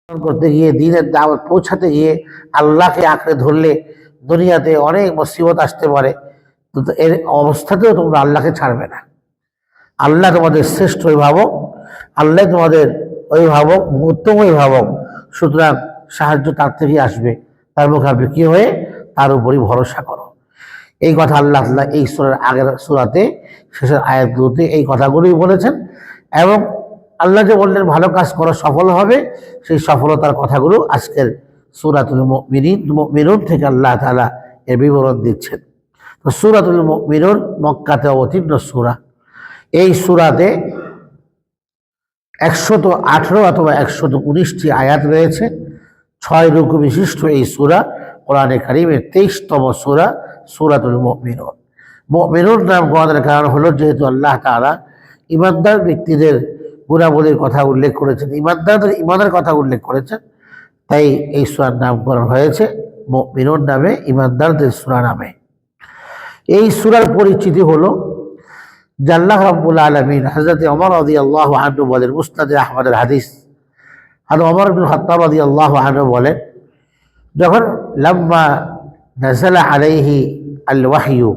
করতে গিয়ে দিনের দাওয়াত পৌঁছাতে গিয়ে আল্লাহকে আঁকড়ে ধরলে দুনিয়াতে অনেক মুসিবত আসতে পারে। তো এর অবস্থাতেও তোমরা আল্লাহকে ছাড়বে না। আল্লাহ তোমাদের শ্রেষ্ঠ অভিভাবক, আল্লাহ তোমাদের অভিভাবক, উত্তম অভিভাবক। সুতরাং সাহায্য তার থেকেই আসবে। তার মুখাপেক্ষি হয়ে তার উপরই ভরসা করো। এই কথা আল্লাহ তাআলা এই সূরার আগের সূরাতে শেষের আয়াতগুলোতে এই কথাগুলোই বলেছেন। এবং আল্লাহ যে বললেন ভালো কাজ করো সফল হবে, সেই সফলতার কথাগুলো আজকের সূরাতুল মুমিনুন থেকে আল্লাহ তাআলা এর বিবরণ দিচ্ছেন। তো সূরাতুল মুমিনুন মক্কাতে অবতীর্ণ সূরা। এই সূরাতে 118 অথবা 119টি আয়াত রয়েছে। 6 রুকু বিশিষ্ট এই সূরা কোরআনে কারীমের 23তম সূরা সূরাতুল মুমিনুন। মুমিনুন নাম করার কারণ হলো যেহেতু আল্লাহ তাআলা ঈমানদার ব্যক্তিদের গুণাবলীর কথা উল্লেখ করেছেন, ঈমানদারদের ঈমানের কথা উল্লেখ করেছেন, তাই এই সূরার নামকরণ হয়েছে মুমিনুন নামে, ঈমানদারদের সূরা নামে। এই সূরার পরিচিতি হলো যে আল্লাহ রাব্বুল আলামিন হযরত ওমর রাদিয়াল্লাহু আনহু বলেন, মুসনাদে আহমদের হাদিস, আর ওমর ইবনে খাত্তাব রাদিয়াল্লাহু আনহু বলেন, যখন লাম্মা নাযালা আলাইহি আল ওয়াহয়ু,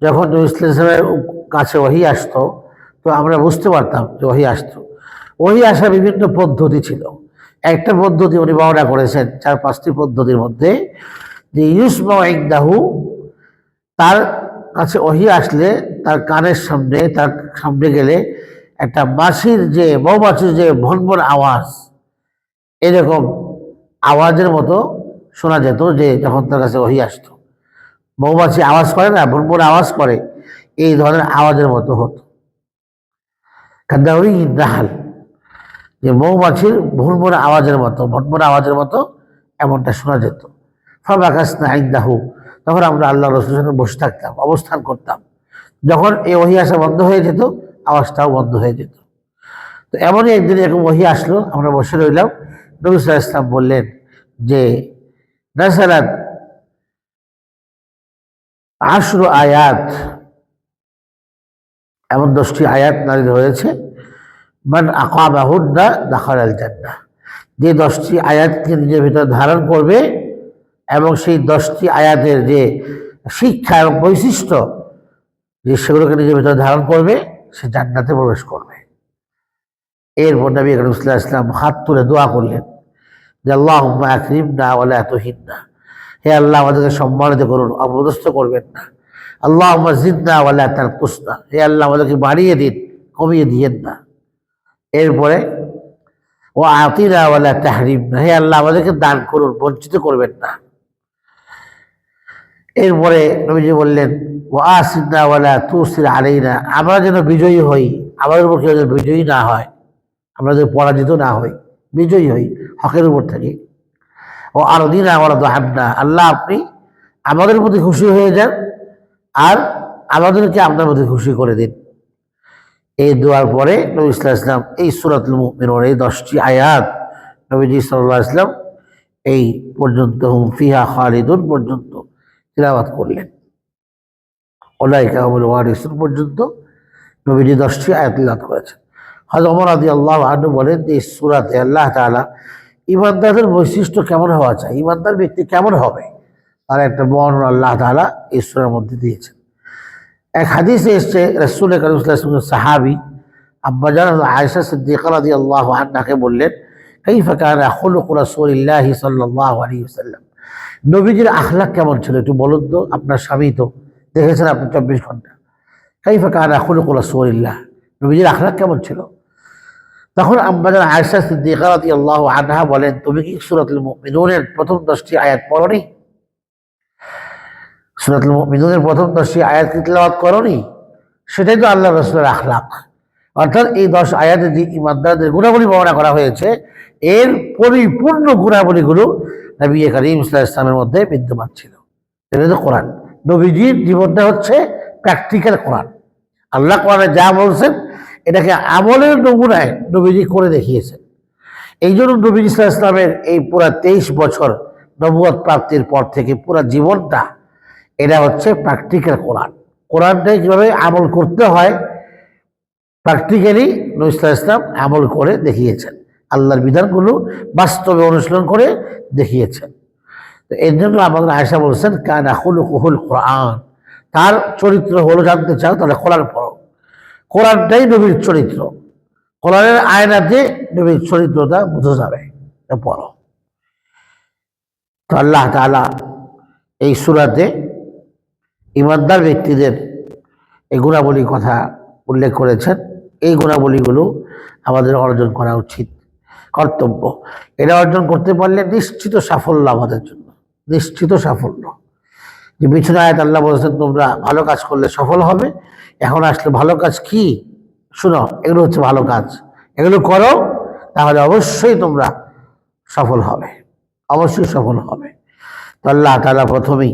যখন নবী সাল্লাল্লাহু আলাইহি ওয়াসাল্লামের কাছে ওহী আসতো, তো আমরা বুঝতে পারতাম যে ওহী আসতো। ওহী আসার বিভিন্ন পদ্ধতি ছিল। একটা পদ্ধতি উনি বর্ণনা করেছেন 4-5টি পদ্ধতির মধ্যে, যে ইউসমাউ ইনদাহু, তার কাছে ওহী আসলে তার কানের সামনে, তার সামনে গেলে একটা মৌমাছির যে ভনভন আওয়াজ, এরকম আওয়াজের মতো শোনা যেত। যে যখন তার কাছে ওহী আসতো, মৌমাছি আওয়াজ করে না, ভনভন আওয়াজ করে, এই ধরনের আওয়াজের মতো হতো। কাদাউরি নাহাল, যে মৌমাছির ভনভন আওয়াজের মতো এমনটা শোনা যেত। ফাবাকাসনা ইনদাহু, তখন আমরা আল্লাহ রাসূলের সাথে বসে থাকতাম, অবস্থান করতাম। যখন এই ওহী আসা বন্ধ হয়ে যেত, আওয়াজটাও বন্ধ হয়ে যেত। তো এমনই একদিন এরকম ওহী আসলো, আমরা বসে রইলাম। নবী সাল্লাল্লাহু আলাইহি ওয়াসাল্লাম বললেন যে নাযালাত 10 আয়াত, এমন 10টি আয়াত নাযিল হয়েছে। মান আকামাহুন্না দাখালাল জান্নাহ, যে 10টি আয়াতকে নিজের ভিতরে ধারণ করবে এবং সেই 10টি আয়াতের যে শিক্ষা এবং বৈশিষ্ট্য, যে সেগুলোকে নিজের ভিতরে ধারণ করবে, সে জান্নাতে প্রবেশ করবে। এরপর নবী করিম সাল্লাল্লাহু আলাইহি ওয়াসাল্লাম হাত তুলে দোয়া করলেন যে আল্লাহুম্মা আকরিমনা ওয়া লা তুহিন্না, হে আল্লাহ আমাদেরকে সম্মানিত করুন, অপদস্থ করবেন না। আল্লাহুম্মা জিদনা ওয়া লা তানকুসনা, হে আল্লাহ আমাদেরকে বাড়িয়ে দিন, কমিয়ে দিয়েন না। এরপরে ওয়া আতিনা ওয়া লা তাহরিমনা, হে আল্লাহ আমাদেরকে দান করুন, বঞ্চিত করবেন না। এরপরে নবীজি বললেন ওয়া আসিরনা ওয়া লা তুসির আলাইনা, আমরা যেন বিজয়ী হই, আমাদের উপর কেউ যেন বিজয়ী না হয়, আমরা যেন পরাজিত না হই, বিজয়ী হই হকের উপর থেকে। ও আরদিনা ওয়া লা তুহিব্না, আল্লাহ আপনি আমাদের প্রতি খুশি হয়ে যান আর আমাদেরকে আপনার প্রতি খুশি করে দিন। এই দোয়ার পরে নবী সাল্লাল্লাহু আলাইহি ওয়াসাল্লাম এই সূরাতুল মুমিনুন এই 10টি আয়াত নবীজি সাল্লাল্লাহু আলাইহি ওয়াসাল্লাম এই পর্যন্ত হুম ফিহা খালিদুন পর্যন্ত তিলাওয়াত করলেন। উলাইকা হুমুল ওয়ারিসুন পর্যন্ত নবীজি 10টি আয়াত তিলাওয়াত করেছেন। হযরত ওমর রাদিয়াল্লাহু আনহু বলেন যে এই সূরাতে আল্লাহ তাআলা ঈমানদারদের বৈশিষ্ট্য কেমন হওয়া চাই, ঈমানদার ব্যক্তি কেমন হবে, তার একটা বর্ণনা আল্লাহ তাআলা এই সূরার মধ্যে দিয়েছেন। এক হাদিসে এসেছে রাসূল কারীম সাল্লাল্লাহু আলাইহি ওয়াসাল্লাম সাহাবী আম্মা জান আয়েশা সিদ্দিকা রাদিয়াল্লাহু আনহাকে বললেন, কাইফা কানা খুলুকু রাসূলিল্লাহি সাল্লাল্লাহু আলাইহি ওয়াসাল্লাম, নবীজির আখলাক কেমন ছিল একটু বলুন তো, আপনার স্বামী তো দেখেছেন আপনি 24 ঘন্টা। কাইফা কানা খুলুকু রাসূলিল্লাহ, নবীজির আখলাক কেমন ছিল? তখন আম্মা জান আয়েশা সিদ্দিকা রাদিয়াল্লাহু আনহা বলেন, তুমি কি সূরাতুল মুমিনুনের প্রথম 10টি আয়াত পড়োনি? সূরাতুল মুমিনুনের প্রথম 10টি আয়াত কি তিলাওয়াত করোনি? সেটাই তো আল্লাহ রাসূলের আখলাক। অর্থাৎ এই 10 আয়াতে যে ঈমানদারদের গুণাবলী বর্ণনা করা হয়েছে, এর পরিপূর্ণ গুণাবলীগুলো নবী করিম সাল্লাল্লাহু আলাইহি ওয়াসাল্লামের মধ্যে বিদ্যমান ছিল। এটা তো কোরআন, নবীজির জীবনটা হচ্ছে প্র্যাকটিক্যাল কোরআন। আল্লাহ কোরআনে যা বলছেন এটাকে আমলের নমুনায় নবীজি করে দেখিয়েছেন। এই জন্য নবী সাল্লাল্লাহু আলাইহি ওয়াসাল্লামের এই পুরা 23 বছর নবুয়ত প্রাপ্তির পর থেকে পুরা জীবনটা এটা হচ্ছে প্র্যাকটিক্যাল কোরআন। কোরআনটাই কিভাবে আমল করতে হয় প্র্যাকটিক্যালি নবী সাল্লাল্লাহু আলাইহি ওয়াসাল্লাম আমল করে দেখিয়েছেন। আল্লাহর বিধানগুলো বাস্তবে অনুশীলন করে দেখিয়েছেন। তো এর জন্য আমাদের আয়েশা বলছেন কানা খুলুকুহুল কোরআন, তার চরিত্র হলো জানতে চাও তাহলে কোরআন পড়ো। কোরআনটাই নবীর চরিত্র, কোরআনের আয়নাতে নবীর চরিত্রটা বোঝা যাবে, পড়ো। তো আল্লাহ তাআলা এই সূরাতে ইমানদার ব্যক্তিদের এই গুণাবলীর কথা উল্লেখ করেছেন। এই গুণাবলীগুলো আমাদের অর্জন করা উচিত, কর্তব্য। এটা অর্জন করতে পারলে নিশ্চিত সাফল্য আমাদের জন্য, নিশ্চিত সাফল্য। যে পিছনে আয়াত আল্লাহ বলেছেন তোমরা ভালো কাজ করলে সফল হবে, এখন আসলে ভালো কাজ কি শুনো, এগুলো হচ্ছে ভালো কাজ, এগুলো করো তাহলে অবশ্যই তোমরা সফল হবে, অবশ্যই সফল হবে। তো আল্লাহ তাআলা প্রথমেই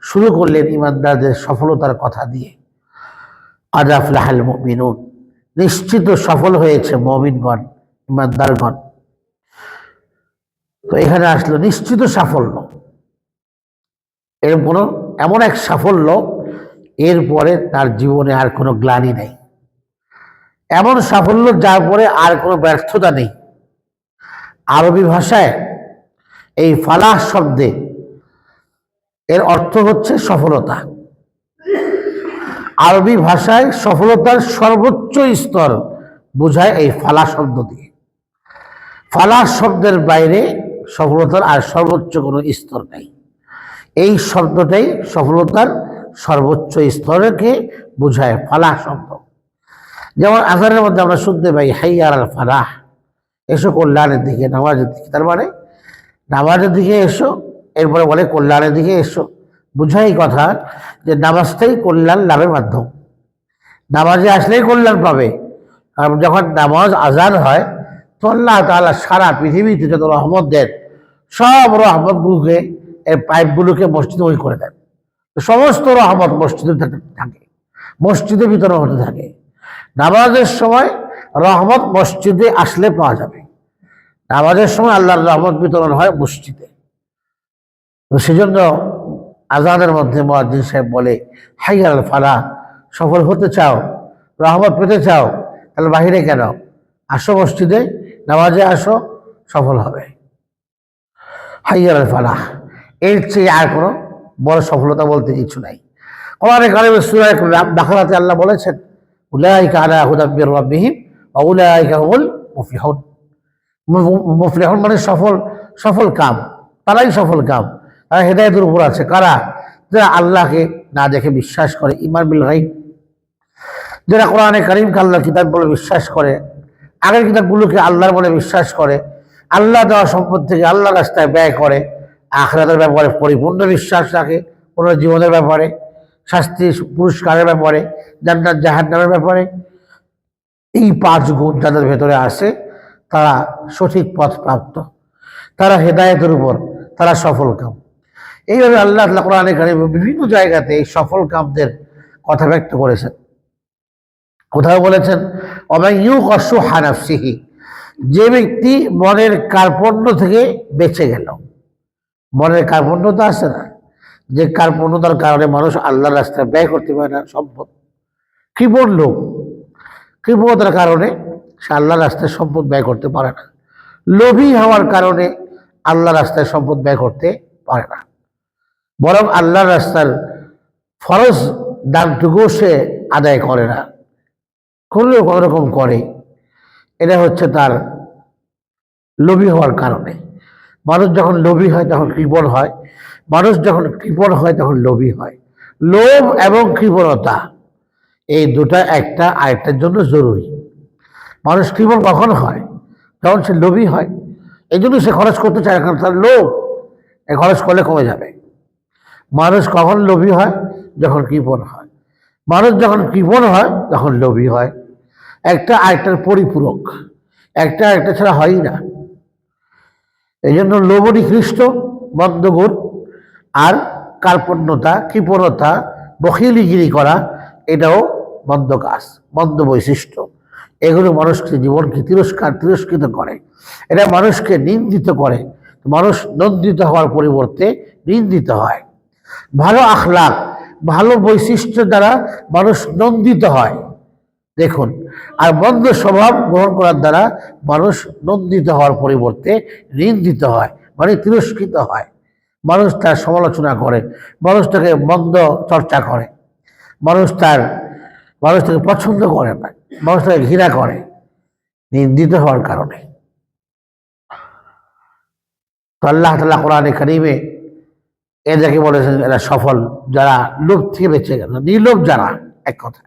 শুরু করলেন ইমানদারদের সফলতার কথা দিয়ে। ক্বাদ আফলাহাল মুমিনুন, নিশ্চিত সফল হয়েছে মুমিনগণ, ইমানদারগণ। তো এখানে আসলো নিশ্চিত সাফল্য, এমন এক সাফল্য এরপরে তার জীবনে আর কোনো গ্লানি নেই, এমন সাফল্য যার পরে আর কোনো ব্যর্থতা নেই। আরবি ভাষায় এই ফালাহ শব্দে এর অর্থ হচ্ছে সফলতা। আরবি ভাষায় সফলতার সর্বোচ্চ স্তর বোঝায় এই ফালাহ শব্দ দিয়ে। ফালাহ শব্দের বাইরে সফলতার আর সর্বোচ্চ কোনো স্তর নেই। এই শব্দটাই সফলতার সর্বোচ্চ স্তরকে বোঝায়, ফালাহ শব্দ। যেমন আযানের মধ্যে আমরা শুনতে পাই হাইয়া আলাল ফালাহ, এসো কল্যাণের দিকে, নামাজের দিকে। তার মানে নামাজের দিকে এসো, এরপরে বলে কল্যাণের দিকে এসো। বুঝাই কথা যে নামাজটাই কল্যাণ লাভের মাধ্যম, নামাজে আসলেই কল্যাণ পাবে। কারণ যখন নামাজ আজান হয় তো আল্লাহ তাআলা সারা পৃথিবীতে যত রহমত দেন, সব রহমতগুলোকে এই পাইপগুলোকে মসজিদে ওই করে দেন। সমস্ত রহমত মসজিদে থাকে, মসজিদে বিতরণ হতে থাকে। নামাজের সময় রহমত মসজিদে আসলে পাওয়া যাবে, নামাজের সময় আল্লাহর রহমত বিতরণ হয় মসজিদে। তো সেজন্য আজানের মধ্যে মুয়াজ্জিন সাহেব বলে হাইয়া আলাল ফালাহ, সফল হতে চাও, রহমত পেতে চাও, তাহলে বাহিরে কেন, আসো মসজিদে, নামাজে আসো, সফল হবে। হাইয়া আলাল ফালাহ, এর চেয়ে আর কোনো বড় সফলতা বলতে কিছু নাই। কোরআনে কারিমে সূরা বাকারাতে আল্লাহ বলেছেন উলাইকা আলা হুদাম মির রাব্বিহিম ওয়া উলাইকা হুমুল মুফলিহুন। মুফলিহুন মানে সফল, সফল কাম, তারাই সফল কাম, তারা হেদায়েতের উপর আছে। কারা? যারা আল্লাহকে না দেখে বিশ্বাস করে, ঈমান বিল গায়ব, যারা কোরআনে কারিমকে আল্লাহর কিতাব বলে বিশ্বাস করে, আগের কিতাবগুলোকে আল্লাহর বলে বিশ্বাস করে, আল্লাহ দেওয়া সম্পদ থেকে আল্লাহ রাস্তায় ব্যয় করে, আখিরাতের ব্যাপারে পরিপূর্ণ বিশ্বাস রাখে, পুনর্জীবনের ব্যাপারে, শাস্তি পুরস্কারের ব্যাপারে, জান্নাত জাহান্নামের ব্যাপারে। এই 5 গুণ যাদের ভেতরে আসে তারা সঠিক পথ প্রাপ্ত, তারা হেদায়েতের উপর, তারা সফল কাম। এইভাবে আল্লাহ কোরআনে কারিমে বিভিন্ন জায়গাতে এই সফল কামদের কথা ব্যক্ত করেছেন। কোথাও বলেছেন ওয়ামাইয়ুকা শুহা নাফসিহি, যে ব্যক্তি মনের কার্পণ্য থেকে বেঁচে গেল। মনের কার্পণ্যতা আছে না, যে কার্পণ্যতার কারণে মানুষ আল্লাহর রাস্তায় ব্যয় করতে পারে না সম্পদ। কৃপণ লোক, কৃপণতার কারণে সে আল্লাহর রাস্তায় সম্পদ ব্যয় করতে পারে না। লোভী হওয়ার কারণে আল্লাহর রাস্তায় সম্পদ ব্যয় করতে পারে না, বরং আল্লাহর রাস্তার ফরজ দানটুকু সে আদায় করে না, করলেও কোনোরকম করে। এটা হচ্ছে তার লোভী হওয়ার কারণে। মানুষ যখন লোভী হয় তখন কৃপণ হয়, মানুষ যখন কৃপণ হয় তখন লোভী হয়। লোভ এবং কৃপণতা এই দুটা একটা আরেকটার জন্য জরুরি। মানুষ কৃপণ কখন হয়? যখন সে লোভী হয়, এই জন্য সে খরচ করতে চায়, কারণ তার লোভ, এই খরচ করলে কমে যাবে। মানুষ কখন লোভী হয়? যখন কৃপণ হয়। মানুষ যখন কৃপণ হয় তখন লোভী হয়। একটা আরেকটার পরিপূরক, একটা আরেকটা ছাড়া হয়ই না। এই জন্য লোভ নিকৃষ্ট মন্দ গুণ, আর কার্পণ্যতা, কৃপণতা, বখিলিগিরি করা এটাও মন্দ কাজ, মন্দ বৈশিষ্ট্য। এগুলো মানুষকে, জীবনকে তিরস্কৃত করে, এটা মানুষকে নিন্দিত করে। মানুষ নন্দিত হওয়ার পরিবর্তে নিন্দিত হয়। ভালো আখলাক, ভালো বৈশিষ্ট্য দ্বারা মানুষ নন্দিত হয়। দেখুন আর মন্দ স্বভাব গ্রহণ করার দ্বারা মানুষ নন্দিত হওয়ার পরিবর্তে নিন্দিত হয়, মানে তিরস্কৃত হয়। মানুষ তার সমালোচনা করে, মানুষ তাকে মন্দ চর্চা করে, মানুষ তাকে পছন্দ করে না, মানুষ তাকে ঘৃণা করে নিন্দিত হওয়ার কারণে। তো আল্লাহ তাআলা কোরআনে কারীমে এদেরকে বলেছেন এরা সফল, যারা লোভ থেকে বেঁচে গেল, নির্লোভ যারা, এক কথা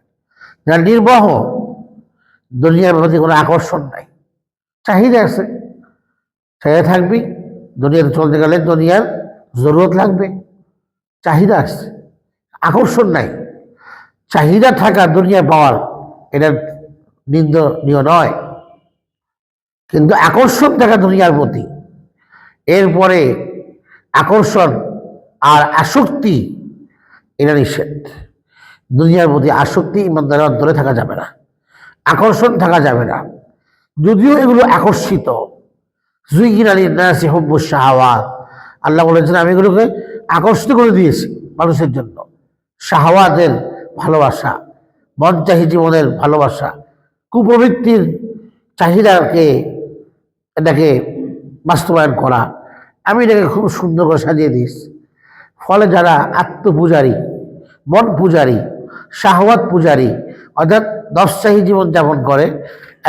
যারা নির্বাহ, দুনিয়ার প্রতি কোনো আকর্ষণ নাই, চাহিদা আছে, চাহিদা থাকবি, দুনিয়াতে চলতে গেলে দুনিয়ার জরুরত লাগবে, চাহিদা আছে, আকর্ষণ নাই। চাহিদা থাকা দুনিয়া পাওয়ার এটা নিন্দনীয় নয়, কিন্তু আকর্ষণ থাকা দুনিয়ার প্রতি, এরপরে আকর্ষণ আর আসক্তি এটা নিষেধ। দুনিয়ার প্রতি আসক্তি ইমানদারের অন্তরে থাকা যাবে না, আকর্ষণ থাকা যাবে না। যদিও এগুলো আকর্ষিত, যুয়িনা লিন-নাসি হুব্বুশ শাহাওয়াত, আল্লাহ বলেছেন আমি এগুলোকে আকর্ষিত করে দিয়েছি মানুষের জন্য। শাহাওয়াতের ভালোবাসা, মনচাহি জীবনের ভালোবাসা, কুপ্রবৃত্তির চাহিদাকে এটাকে বাস্তবায়ন করা, আমি এটাকে খুব সুন্দর করে সাজিয়ে দিয়েছি। ফলে যারা আত্মপূজারী, মন পূজারী, শাহওয়াত পূজারী, অর্থাৎ নফসচাহী জীবনযাপন করে,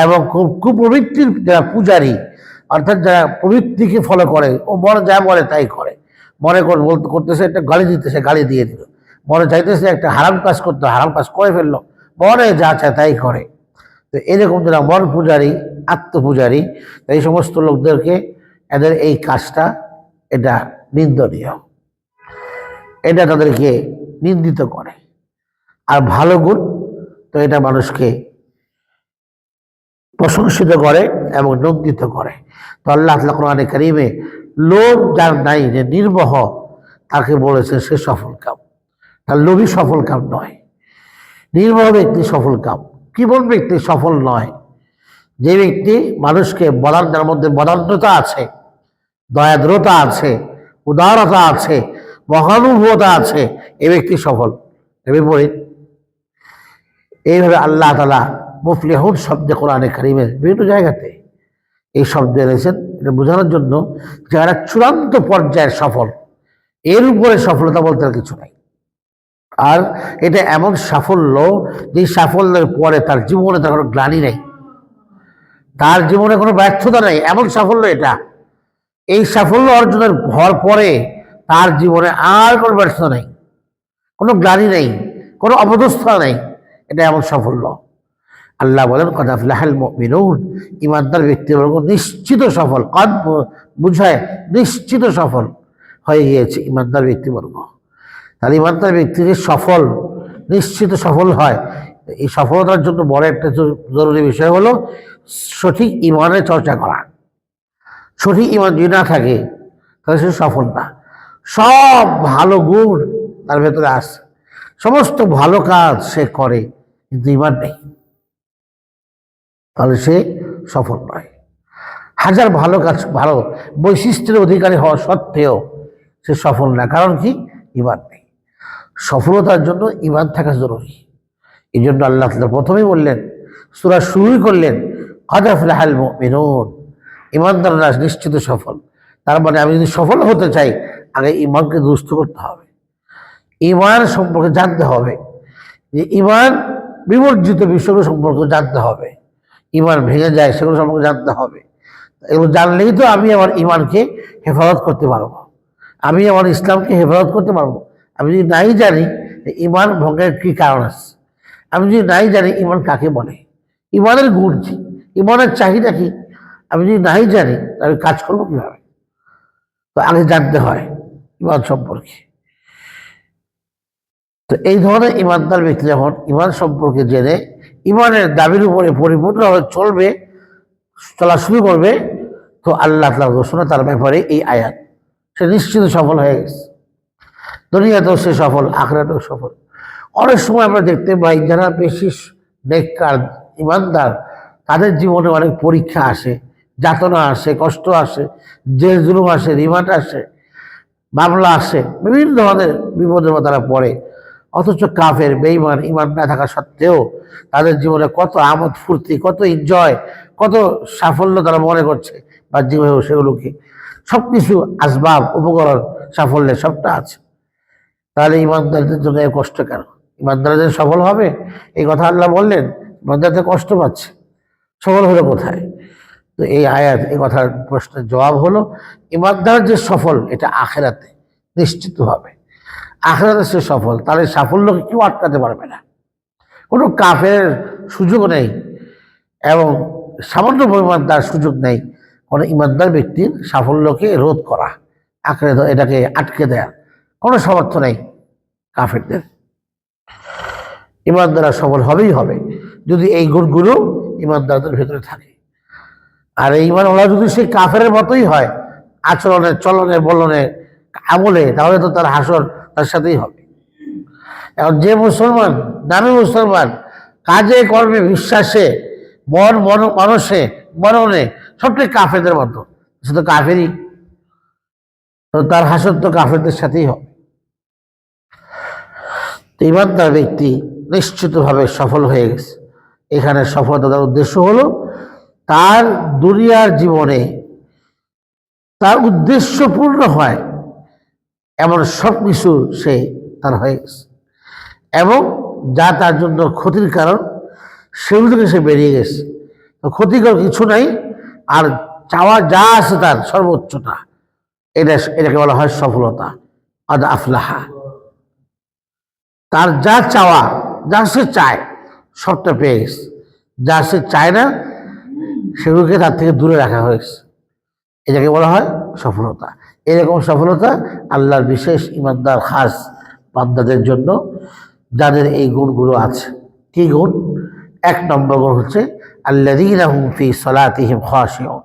এবং কুপ্রবৃত্তির যারা পূজারী, অর্থাৎ যারা প্রবৃত্তিকে ফলো করে, ও মনে যা বলে তাই করে, মনে করতেছে একটা গালি দিতেছে, গালি দিয়ে দিল, মনে চাইতেছে একটা হারাম কাজ করতে, হারাম কাজ করে ফেললো, মনে যা চায় তাই করে। তো এরকম যারা মন পূজারী, আত্মপূজারী, এই সমস্ত লোকদেরকে এদের এই কাজটা এটা নিন্দনীয়, এটা তাদেরকে নিন্দিত করে। আর ভালো গুণ তো এটা মানুষকে প্রশংসিত করে এবং নন্দিত করে। তো আল্লাহ তাআলা কোরআনে কারীমে লোভ যার নাই, যে নির্মোহ, তাকে বলেছে সে সফল কাম। তার লোভী সফল কাম নয়, নির্মোহ ব্যক্তি সফল কাম। কেবল ব্যক্তি সফল নয়, যে ব্যক্তি মানুষকে যার মধ্যে বদান্যতা আছে, দয়াদ্রতা আছে, উদারতা আছে, মহানুভবতা আছে, এ ব্যক্তি সফল। এর বিপরীত এইভাবে আল্লাহ তাআলা মুফলিহুন শব্দে কোরআনে কারীমের বিভিন্ন জায়গাতে এই শব্দ এনেছেন, এটা বোঝানোর জন্য যারা চূড়ান্ত পর্যায়ের সফল, এর উপরে সফলতা বলতে আর কিছু নাই। আর এটা এমন সাফল্য, যে সাফল্যের পরে তার জীবনে তার কোনো গ্লানি নেই, তার জীবনে কোনো ব্যর্থতা নেই, এমন সাফল্য এটা। এই সাফল্য অর্জনের হওয়ার পরে তার জীবনে আর কোনো ব্যর্থতা নেই, কোনো গ্লানি নেই, কোনো অপদস্থতা নেই, এটা এমন সাফল্য। আল্লাহ বলেন কদ আফলাহাল মুমিনুন, ইমানদার ব্যক্তিবর্গ নিশ্চিত সফল। কদ বুঝায় নিশ্চিত সফল হয়ে গিয়েছে ইমানদার ব্যক্তিবর্গ। তাহলে ইমানদার ব্যক্তি যে সফল, নিশ্চিত সফল হয়, এই সফলতার জন্য বড় একটা জরুরি বিষয় হলো সঠিক ইমানের চর্চা করা। সঠিক ইমান যদি না থাকে তাহলে সে সফল না। সব ভালো গুণ তার ভেতরে আসে, সমস্ত ভালো কাজ সে করে, কিন্তু ইমান নেই, তাহলে সে সফল নয়। হাজার ভালো কাজ, ভালো বৈশিষ্ট্যের অধিকারী হওয়া সত্ত্বেও সে সফল না, কারণ কি? ইমান নেই। সফলতার জন্য ইমান থাকা জরুরি। এই জন্য আল্লাহ তাআলা প্রথমেই বললেন, সূরা শুরুই করলেন কদ আফলাহাল মুমিনুন, ইমানদাররা নিশ্চিত সফল। তার মানে আমি যদি সফল হতে চাই, আগে ইমানকে দুরুস্ত করতে হবে, ইমান সম্পর্কে জানতে হবে, যে ইমান বিবর্জিত বিষয়গুলো সম্পর্কে জানতে হবে, ইমান ভেঙে যায় সেগুলো সম্পর্কে জানতে হবে। এগুলো জানলেই তো আমি আমার ইমানকে হেফাজত করতে পারবো, আমি আমার ইসলামকে হেফাজত করতে পারবো। আমি যদি নাই জানি ইমান ভঙ্গের কী কারণ আছে, আমি যদি নাই জানি ইমান কাকে বলে, ইমানের গুণ কি, ইমানের চাহিদা কি, আমি যদি নাই জানি আমি কাজ করবো কীভাবে? তো আগে জানতে হয় ইমান সম্পর্কে। তো এই ধরনের ইমানদার ব্যক্তি যখন ইমান সম্পর্কে জেনে ইমানের দাবির উপরে পরিপূর্ণভাবে চলা শুরু করবে, তো আল্লাহ তাআলার ঘোষণা তার ব্যাপারে এই আয়াত, সে নিশ্চিত সফল হয়ে গেছে। দুনিয়াতেও সে সফল, আখিরাতেও সফল। অনেক সময় আমরা দেখতে পাই যারা বেশি নেককার, ইমানদার, তাদের জীবনে অনেক পরীক্ষা আসে, যাতনা আসে, কষ্ট আসে, জেল জুলুম আসে, রিমান্ড আসে, মামলা আসে, বিভিন্ন ধরনের বিপদের তারা পড়ে। অথচ কাফের বেঈমান ইমান না থাকা সত্ত্বেও তাদের জীবনে কত আমোদ ফুর্তি, কত এনজয়, কত সাফল্য তারা মনে করছে বাহ্যিকভাবে, সেগুলোকে সব কিছু আসবাব উপকরণ সাফল্যের সবটা আছে। তাহলে ইমানদারদের জন্য এর কষ্ট কেন? ইমানদারদের সফল হবে এই কথা আল্লাহ বললেন, ইমানদারদের কষ্ট পাচ্ছে, সফল হলো কোথায়? তো এই আয়াত এই কথার প্রশ্নের জবাব হলো, ইমানদার যে সফল এটা আখেরাতে নিশ্চিত হবে। আখেরাতে সে সফল, তাহলে সাফল্যকে কেউ আটকাতে পারবে না, কোনো কাফের সুযোগ নেই এবং সামান্য পরিমাণ তার সুযোগ নেই কোনো ইমানদার ব্যক্তির সাফল্যকে রোধ করা, আঁকড়ে এটাকে আটকে দেয়া কোনো সামর্থ্য নেই কাফেরদের। ইমানদাররা সফল হবেই হবে যদি এই গুণগুলো ইমানদারদের ভেতরে থাকে। আর এই ইমান ওরা যদি সেই কাফের মতোই হয় আচরণে, চলনে, বলনে, আমলে, তাহলে তো তার হাসর তার সাথেই হবে। এখন যে মুসলমান, নামে মুসলমান, কাজে কর্মে বিশ্বাসে মানুষে মননে সবটাই কাফেরদের মতো, সে তো কাফেরই, তো তার হাসর তো কাফেরদের সাথেই হবে। ইমানদার ব্যক্তি নিশ্চিতভাবে সফল হয়ে গেছে। এখানে সফলতার উদ্দেশ্য হলো তার দুনিয়ার জীবনে তার উদ্দেশ্য পূর্ণ হয় এমন সব কিছু সে তার হয়ে গেছে, এবং যা তার জন্য ক্ষতির কারণ সেগুলো থেকে সে বেরিয়ে গেছে। তো ক্ষতিকর কিছু নাই, আর চাওয়া যা আছে তার সর্বোচ্চটা, এটাকে বলা হয় সফলতা। আদ আফলাহা, তার যা চাওয়া, যা সে চায় সবটা পেয়ে গেছে, যা সে চায় না সেগুলোকে তার থেকে দূরে রাখা হয়েছে, এটাকে বলা হয় সফলতা। এরকম সফলতা আল্লাহর বিশেষ ইমানদার খাস বান্দাদের জন্য, যাদের এই গুণগুলো আছে। কি গুণ? 1 নম্বর গুণ হচ্ছে আল্লাযীনা হুম ফী সালাতিহিম খাশিউন,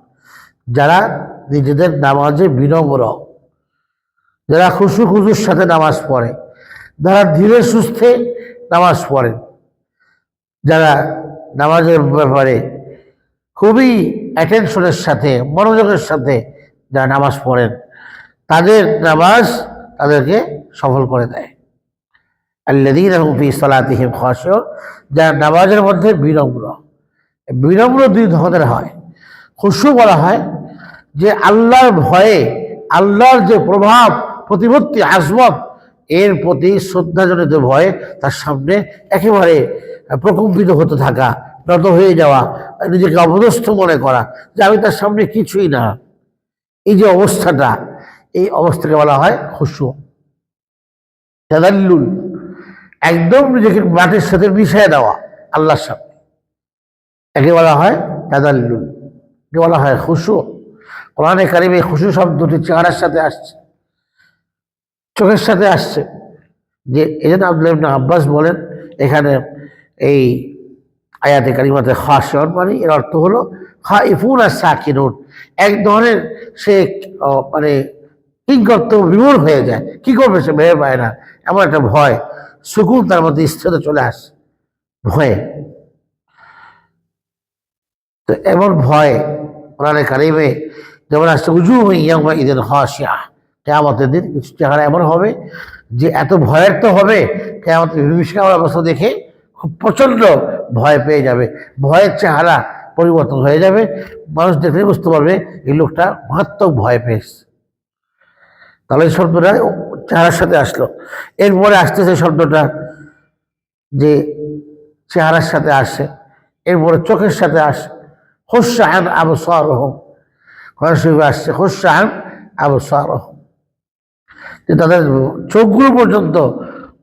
যারা নিজেদের নামাজে বিনম্র, যারা খুশু খুজুর সাথে নামাজ পড়ে, যারা ধীরে সুস্থে নামাজ পড়েন, যারা নামাজের ব্যাপারে খুবই অ্যাটেনশনের সাথে, মনোযোগের সাথে যারা নামাজ পড়েন, তাদের নামাজ তাদেরকে সফল করে দেয়। আল্লাযীনা হুম ফী সালাতিহিম খাশিউন, যারা নামাজের মধ্যে বিনম্র। বিনম্র 2 ধরনের হয়। খুশু বলা হয় যে আল্লাহর ভয়ে, আল্লাহর যে প্রভাব প্রতিপত্তি আজমত, এর প্রতি শ্রদ্ধাজনিত ভয়ে তার সামনে একেবারে প্রকম্পিত হতে থাকা, নত হয়ে যাওয়া, নিজেকে অপদস্থ মনে করা যে আমি তার সামনে কিছুই না, এই যে অবস্থাটা, এই অবস্থাকে বলা হয় খুশু। তাদাল্লুল, একদম নিজেকে মাটির সাথে মিশিয়ে দেওয়া আল্লাহর সামনে, একে বলা হয় তাদাল্লুল, একে বলা হয় খুশু। কোরআনে কারিমে খুশু শব্দটি চেহারার সাথে আসছে, চোখের সাথে আসছে। যে এই জন্য আব্দুল্লাহ ইবনে আব্বাস বলেন এখানে এই আয়াতে কারিমাতে খাশিউন মানে এর অর্থ হলো খাইফুন আর সাকিনুন, এক ধরনের সে মানে কিংকর্ত বিমূঢ় হয়ে যায়, কি করবে সে ভেবে পায় না, এমন একটা ভয়, সুকুন তার মধ্যে স্থিরতা চলে আসে ভয়ে। তো এমন ভয় কোরআনে কারিমে যেমন আসছে উজুহু ইয়াওমা ইযিন খাশিয়া, কিয়ামতের দিন কিছু চেহারা এমন হবে যে এত ভয়ের তো হবে, কিয়ামতের বিভীষিকাময় অবস্থা দেখে খুব প্রচন্ড ভয় পেয়ে যাবে, ভয়ের চেহারা পরিবর্তন হয়ে যাবে, মানুষ দেখলে বুঝতে পারবে এই লোকটা মারাত্মক ভয় পেয়েছে। তাহলে এই শব্দটা চেহারার সাথে আসলো। এরপরে আসতেছে শব্দটা যে চেহারার সাথে আসে, এরপরে চোখের সাথে আসে, খুশা আন আবসারুহুম, কোরআন শরীফে আসছে খুশা আন আবসারুহুম, যে তাদের চোখগুলো পর্যন্ত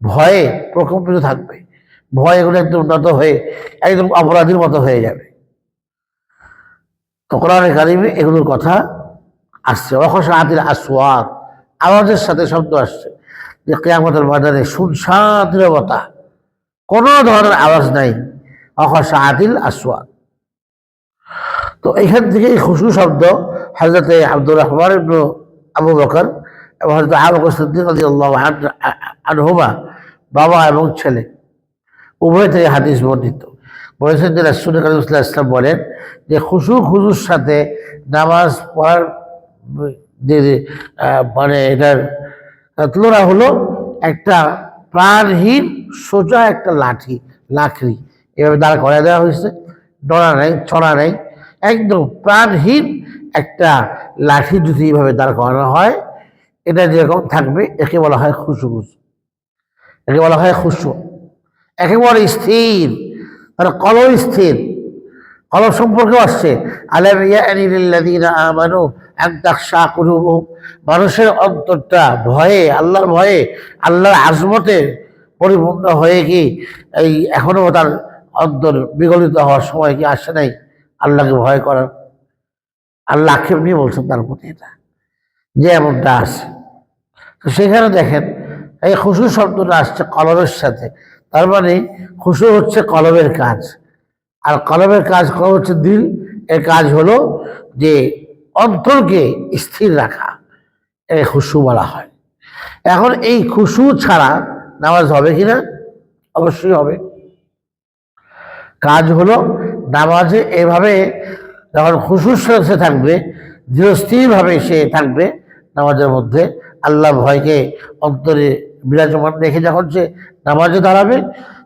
ভয়ে প্রকম্পিত থাকবে, ভয় এগুলো একদম উন্নত হয়ে একদম অপরাধীর মতো হয়ে যাবে। তো কোরআনে কারিমে এগুলোর কথা আসছে। ওয়াখাশাআতিল আসওয়াত, আওয়াজের সাথে শব্দ আসছে, যে কিয়ামতের ময়দানে শুনশান নীরবতা, কোনো ধরনের আওয়াজ নাই। ওয়াখাশাআতিল আসওয়াত। তো এখান থেকে খুশু শব্দ হযরতে আব্দুর রহমান ইবনে আবু বকর এবং হযরত আবু বকর সিদ্দিক রাদিয়াল্লাহু আনহুমা, বাবা এবং ছেলে উভয় থেকে হাদিস বর্ণিত, বলেছেন যে রাসূল কারীম সাল্লাল্লাহু আলাইহি ওয়াসাল্লাম বলেন যে খুশু খুজুর সাথে নামাজ পড়ার যে মানে এটার তুলনা হলো একটা প্রাণহীন সোজা একটা লাকড়ি এভাবে দাঁড় করায় দেওয়া হয়েছে, ডরা নেই, ছড়া নেই, একদম প্রাণহীন একটা লাঠি যদি এইভাবে দাঁড় করানো হয়, এটা যেরকম থাকবে একে বলা হয় খুশু। একে বলা হয় খুশু, একেবারে স্থির, তার কলব স্থির। কলব সম্পর্কেও আসছে, আলাম ইয়ানি লিল্লাযীনা আমানু আন তাখশা কুলুবুহুম, মানুষের অন্তরটা ভয়ে, আল্লাহর ভয়ে, আল্লাহর আজমতে পরিপূর্ণ হয়ে কি এই এখনো তার অন্তর বিগলিত হওয়ার সময় কি আসে নাই আল্লাহকে ভয় করার? আল্লাহ আক্ষেপ নিয়ে বলছেন তার প্রতি এটা, যে এমনটা আছে। তো সেখানে দেখেন এই খুশু শব্দটা আসছে কলবের সাথে, তার মানে খুশু হচ্ছে কলবের কাজ, আর কলবের কাজ করা হচ্ছে দিল। এর কাজ হলো যে অন্তরকে স্থির রাখা, এর খুশু বলা হয়। এখন এই খুশু ছাড়া নামাজ হবে কিনা? অবশ্যই হবে। কাজ হলো নামাজে এভাবে যখন খুশুর সাথে থাকবে, ধীরস্থিরভাবে সে থাকবে নামাজের মধ্যে, আল্লাহ ভয়কে অন্তরে বিরাজমান রেখে যখন সে নামাজে দাঁড়াবে,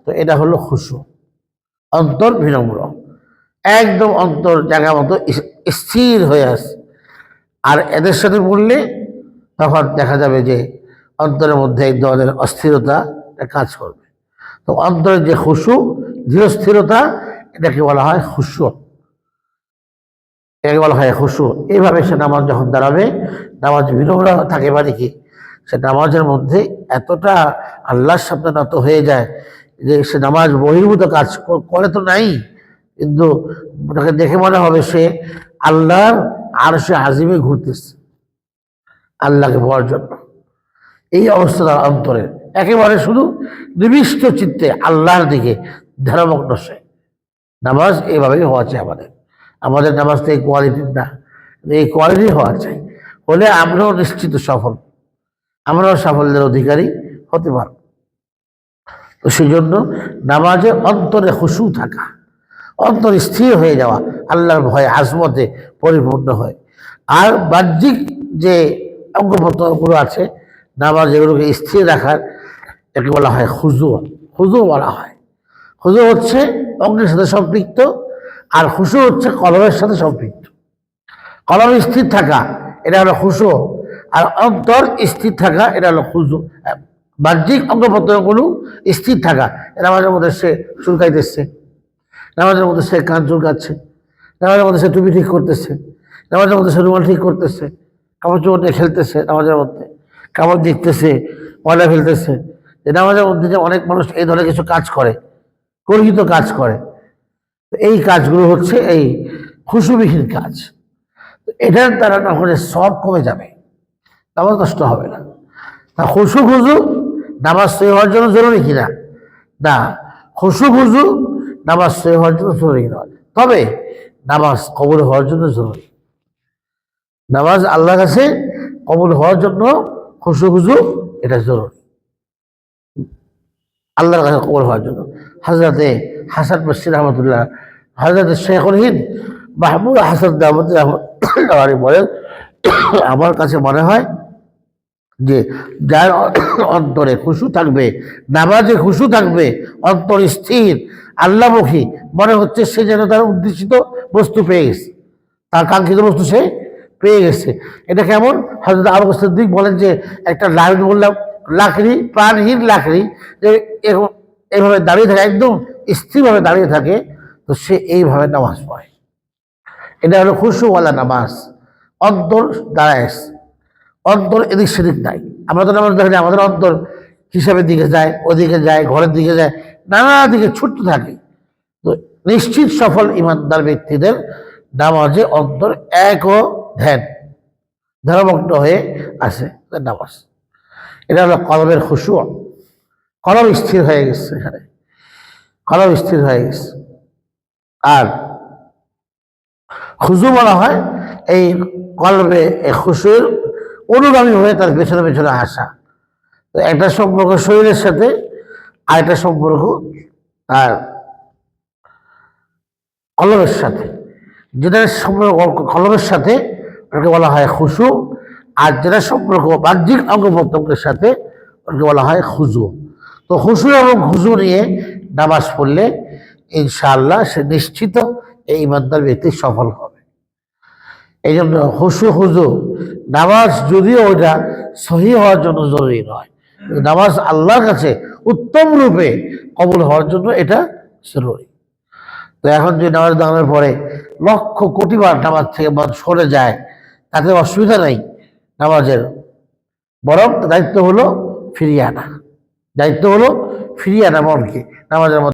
তো এটা হলো খুশু, অন্তর বিনম্র, একদম অন্তর জায়গা মতো স্থির হয়ে আসে। আর এদের সাথে পড়লে তখন দেখা যাবে যে অন্তরের মধ্যে এক ধরনের অস্থিরতা কাজ করবে। তো অন্তরের যে খুশু, ধীরস্থিরতা, এটাকে বলা হয় খুশু, এটাকে বলা হয় খুশু। এইভাবে সে নামাজ যখন দাঁড়াবে, নামাজ বিনম্র থাকে, মানে কি সে নামাজের মধ্যে এতটা আল্লাহর সামনে নত হয়ে যায় যে সে নামাজ বহির্ভূত কাজ করে তো নাই, কিন্তু তাকে দেখে মনে হবে সে আল্লাহর আরশে আজিমে ঘুরতেছে আল্লাহকে পাওয়ার জন্য। এই অবস্থা তার অন্তরের, একেবারে শুধু নিবিষ্ট চিত্তে আল্লাহর দিকে ধ্যানমগ্ন সে। নামাজ এইভাবেই হওয়া চাই আমাদের। আমাদের নামাজ তো এই কোয়ালিটির না, এই কোয়ালিটি হওয়া চাই, হলে আমরাও নিশ্চিত সফল, আমরাও সাফল্যের অধিকারী হতে পারব। তো সেই জন্য নামাজে অন্তরে খুশু থাকা, অন্তর স্থির হয়ে যাওয়া, আল্লাহর ভয়ে আজমতে পরিপূর্ণ হয়। আর বাহ্যিক যে অঙ্গ প্রত্যঙ্গগুলো আছে নামাজ, এগুলোকে স্থির রাখার, একে বলা হয় খুজু। খুজু বলা হয়। খুজু হচ্ছে অঙ্গের সাথে সম্পৃক্ত, আর খুশু হচ্ছে কলবের সাথে সম্পৃক্ত। কলব স্থির থাকা এটা হলো খুশু, আর অন্তর স্থির থাকা এটা হলো খুজু। বাহ্যিক অঙ্গ প্রত্যঙ্গগুলো স্থির থাকা, নামাজের মধ্যে সে চুলকাইতেছে, নামাজের মধ্যে সে কান চুলকাচ্ছে, নামাজের মধ্যে সে টুপি ঠিক করতেছে, নামাজের মধ্যে সে রুমাল ঠিক করতেছে, কাপড় চোপড় নিয়ে খেলতেছে, নামাজের মধ্যে কাপড় দেখতেছে, ময়লা ফেলতেছে। নামাজের মধ্যে যে অনেক মানুষ এই ধরনের কিছু কাজ করে, গর্হিত কাজ করে, এই কাজগুলো হচ্ছে এই খুশুবিহীন কাজ। এটার দ্বারা না হলে সব কমে যাবে, নামাজ নষ্ট হবে না। তা খুশু খুজু নামাজ সহি হওয়ার জন্য জরুরি কিনা? না, খুশু খুজু নামাজ সহি হওয়ার জন্য জরুরি নয়, তবে নামাজ কবুল হওয়ার জন্য জরুরি। নামাজ আল্লাহর কাছে কবুল হওয়ার জন্য খুশু খুজু এটা জরুরি, আল্লাহর কাছে কবুল হওয়ার জন্য। হযরতে হাসান বসরি রহমতুল্লাহ, হযরতে শেখুল হিন্দ মাহমুদ হাসান দাওয়াতি রহমতুল্লাহ বলেন, আমার কাছে মনে হয় যে যার অন্তরে খুশু থাকবে, নামাজে খুশু থাকবে, অন্তর স্থির আল্লাহমুখী, মনে হচ্ছে সে যেন তার উদ্দেশিত বস্তু পেয়ে গেছে, তার কাঙ্ক্ষিত বস্তু সে পেয়ে গেছে। এটা কেমন? হযরত আবু বকর সিদ্দিক বলেন যে একটা লাকড়ি, বললাম লাকড়ি, প্রাণহীন লাকড়ি, যে এইভাবে দাঁড়িয়ে থাকে, একদম স্থিরভাবে দাঁড়িয়ে থাকে, তো সে এইভাবে নামাজ পড়ে। এটা হলো খুশুওয়ালা নামাজ, অন্তর দাঁড়ায়, অন্তর এদিক সেদিক নাই। আমরা তো নামাজ দেখি, আমাদের অন্তর হিসাবের দিকে যায়, ওদিকে যায়, ঘরের দিকে যায়, নানা দিকে ছুটতে থাকে। তো নিশ্চিত সফল ইমানদার ব্যক্তিদের নামাজে অন্তর এক ও ধ্যানমগ্ন হয়ে আসে নামাজ। এটা হলো কলবের খুশু, কলব স্থির হয়ে গেছে, এখানে কলব স্থির হয়ে গেছে। আর খুশু বলা হয় এই কলবে খুশুর অনুগামী হয়ে তার পেছনে পেছনে আসা। তো একটা সম্পর্ক শরীরের সাথে, আর একটা সম্পর্ক তার কলবের সাথে। যেটা সম্পর্ক কলবের সাথে ওটাকে বলা হয় খুশু, আর যেটা সম্পর্ক বাহ্যিক অঙ্গ প্রত্যঙ্গের সাথে ওটাকে বলা হয় খুজু। তো খুশু এবং খুশু নিয়ে নামাজ পড়লে ইনশাআল্লাহ সে নিশ্চিত এই ইমানদার ব্যক্তি সফল হবে। এই জন্য খুশু খুজু নামাজ যদিও ওইটা সহি হওয়ার জন্য জরুরি নয়, নামাজ আল্লাহর কাছে উত্তম রূপে কবুল হওয়ার জন্য এটা জরুরি। তো এখন যে নামাজ দাঁড়ানোর পরে লক্ষ কোটিবার নামাজ থেকে মন সরে যায়, তাতে অসুবিধা নেই নামাজের, বরং দায়িত্ব হলো ফিরিয়ে আনা, দায়িত্ব হলো ফিরিয়ে আনা মনকে নামাজের মধ্যে।